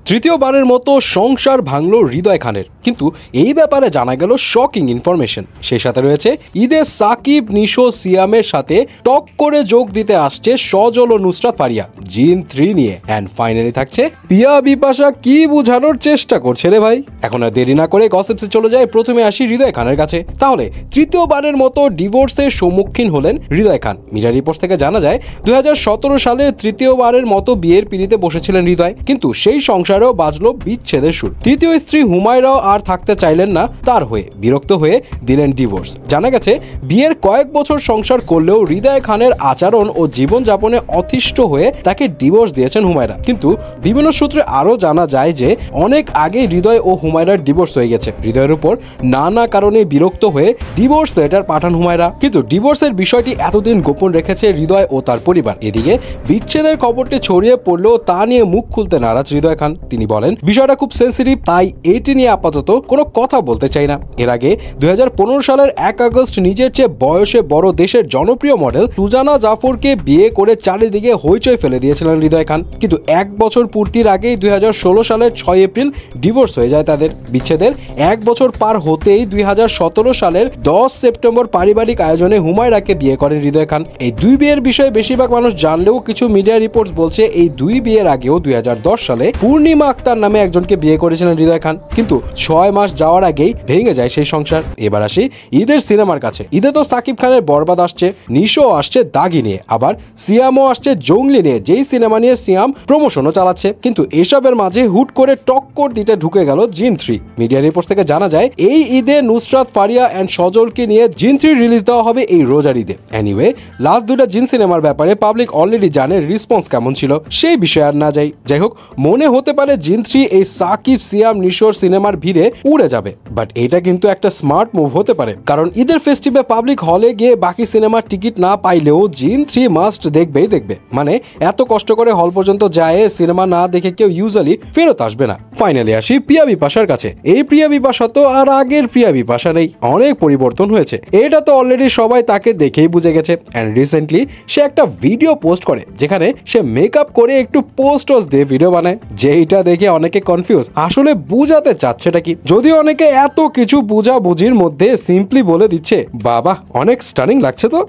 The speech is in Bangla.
তৃতীয়বারের মতো সংসার ভাঙল হৃদয় খানের, কিন্তু এই ব্যাপারে জানা গেল শকিং ইনফরমেশন। সেই সাথে রয়েছে ঈদে সাকিব, নিশো, সিয়ামের সাথে টক করে যোগ দিতে আসছে সজল ও নুসরাত ফারিয়া জিন 3 নিয়ে। অ্যান্ড ফাইনালি থাকছে পিয়া বিপাশা কি বোঝানোর চেষ্টা করছে রে ভাই। এখন আর দেরি না করে গসিপসে চলে যায়। প্রথমে আসি হৃদয় খানের কাছে। তাহলে তৃতীয়বারের মতো ডিভোর্সের সম্মুখীন হলেন হৃদয় খান। মিডিয়া রিপোর্টস থেকে জানা যায় 2017 সালে তৃতীয়বারের মতো বিয়ের পিঁড়িতে বসেছিলেন হৃদয়, কিন্তু সেই সংসারেও বাজলো বিচ্ছেদের সুর। তৃতীয় স্ত্রী হুমায়রাও আর থাকতে চাইলেন না তার হয়ে, বিরক্ত হয়ে দিলেন ডিভোর্স। জানা গেছে বিয়ের কয়েক বছর সংসার করলেও হৃদয় খানের আচরণ ও জীবনযাপনে অতিষ্ঠ হয়ে তাকে ডিভোর্স দিয়েছেন হুমায়রা। কিন্তু বিভিন্ন সূত্রে আরও জানা যায় যে অনেক আগে হৃদয় ও হুমায়রার ডিভোর্স হয়ে গেছে। হৃদয়ের উপর নানা কারণে বিরক্ত হয়ে ডিভোর্স লেটার পাঠান হুমায়রা, কিন্তু ডিভোর্সের বিষয়টি এতদিন গোপন রেখেছে হৃদয় ও তার পরিবার। এদিকে বিচ্ছেদের খবরটি ছড়িয়ে পড়লেও তা নিয়ে মুখ খুলতে নারাজ হৃদয় খান। তিনি বলেন, বিষয়টা খুব সেন্সিটিভ, তাই এটি নিয়ে আপাতত কোনো কথা বলতে চাই না। এর আগে 2015 সালের 1 আগস্ট নিজের চেয়ে বয়সে বড় দেশের জনপ্রিয় মডেল সুজানা জাফরকে বিয়ে করে চারিদিকে হইচই ফেলে দিয়েছিলেন হৃদয় খান, কিন্তু 1 বছর পূর্তির আগেই 2016 সালের 6 এপ্রিল ডিভোর্স হয়ে যায় তাদের। বিচ্ছেদের 1 বছর পার হতেই 2017 সালের 10 সেপ্টেম্বর পারিবারিক আয়োজনে হুমায়রাকে বিয়ে করেন হৃদয় খান। এই দুই বিয়ের বিষয়ে বেশিরভাগ মানুষ জানলেও কিছু মিডিয়া রিপোর্টস বলছে এই দুই বিয়ের আগেও 2010 সালে পূর্ণিমা আক্তার নামে একজনকে বিয়ে করেছিলেন হৃদয় খান, কিন্তু 6 মাস যাওয়ার আগেই ভেঙে যায় সেই সংসার। এবার আসি ঈদের সিনেমার কাছে। ঈদে তো সাকিব খানের বরবাদ আসছে, নিশো আসছে দাগি নিয়ে, আবার সিয়ামও আসছে জঙ্গলি নিয়ে, যেই সিনেমা নিয়ে সিয়াম প্রমোশনও চালাচ্ছে। কিন্তু এসবের মাঝে হুট করে টক্কর দিতে ঢুকে গেল জিন 3। মিডিয়া রিপোর্টস থেকে জানা যায় এই ঈদে নুসরাত ফারিয়া অ্যান্ড সজলকে নিয়ে জিন 3 রিলিজ দেওয়া হবে এই রোজার ঈদে। এনিওয়ে, লাস্ট দুটা জিন সিনেমার ব্যাপারে পাবলিক অলরেডি জানে রেসপন্স কেমন ছিল, সেই বিষয়ে আর না যাই। যাই হোক, মনে হতে পারে জিন 3 এই সাকিব, সিয়াম, নিশোর সিনেমার ভিড়ে উড়ে যাবে, বাট এটা কিন্তু একটা স্মার্ট মুভ হতে পারে, কারণ ঈদের ফেস্টিভে পাবলিক হলে গিয়ে বাকি সিনেমার টিকিট না পাইলেও জিন 3 মাস্ট দেখবেই দেখবে। মানে এত কষ্ট করে হল পর্যন্ত যায় সিনেমা না দেখে কেউ ইউজুয়ালি ফেরত আসবে না। ফাইনালি আসি প্রিয়া বিপাশার কাছে। এই প্রিয়া বিপাশা তো আর আগের প্রিয়া বিপাশা নেই, অনেক পরিবর্তন হয়েছে। এটা তো অলরেডি সবাই তাকে দেখেই বুঝে গেছে। এন্ড রিসেন্টলি সে একটা ভিডিও পোস্ট করে যেখানে সে মেকআপ করে একটু পোস্ট দিয়ে ভিডিও বানায়, যেইটা দেখে অনেকে কনফিউজ আসলে বুঝাতে চাচ্ছেটা কি। যদিও অনেকে এত কিছু বুঝাবুঝির মধ্যে সিম্পলি বলে দিচ্ছে, বাবা অনেক স্টানিং লাগছে তো।